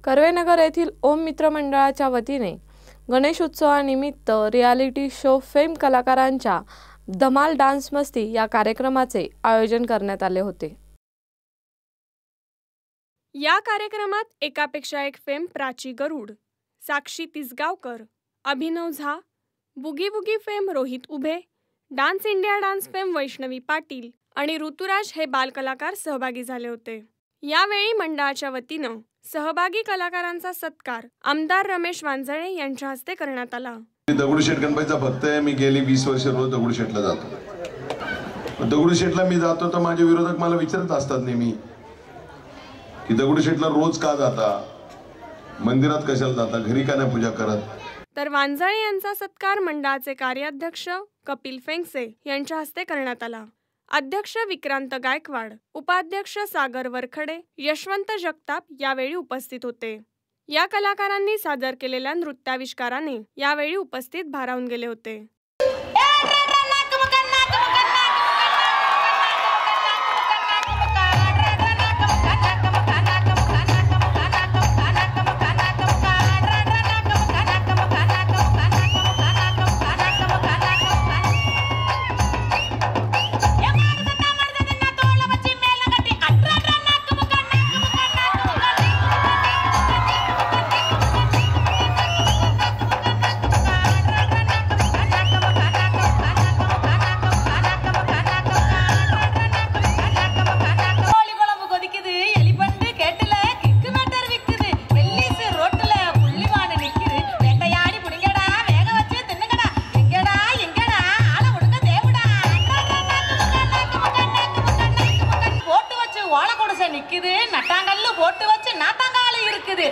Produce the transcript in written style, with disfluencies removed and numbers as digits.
कर्वेनगर येथील ओम मित्र मंडळाच्या वतीने गणेशोत्सवानिमित्त रियालिटी शो फेम कलाकारांच्या धमाल डान्स मस्ती या कार्यक्रमाचे आयोजन करण्यात आले होते। या कार्यक्रमात एकापेक्षा एक फेम प्राची गरुड, साक्षी तिसगावकर, अभिनव झा, बुगी बुगी फेम रोहित उभे, dance India dance fame Vaishnavi Patil आणि ऋतुराज हे बालकलाकार सहभागी झाले होते। यावेळी मंडळाच्या वतीनं सहभागी कलाकारांचा सत्कार आमदार रमेश वांजळे यांच्या हस्ते करण्यात आला। दगडूशेठ गणपतीचा भक्त आहे। मी गेली 20 वर्ष रोज दगडूशेठला जातो। दगडूशेठला मी जातो तर माझे विरोधक मला विचारत असतात नेहमी की दगडूशेठला रोज का जाता, मंदिरात कशाला जाता, घरी का नाही पूजा करत। तर वांजळे यांचा सत्कार मंडळाचे कार्याध्यक्ष कपिल फेंगसे यांच्या हस्ते करण्यात आला। अध्यक्ष विक्रांत गायकवाड, उपाध्यक्ष सागर वरखडे, यशवंत जगताप यावेळी उपस्थित होते। या कलाकारांनी सादर केलेल्या नृत्याविष्काराने यावेळी उपस्थित भारावून गेले होते। நிக்குது நட்டாங்கல்ல போட்டு வச்சு நாட்டாங்கால இருக்குது।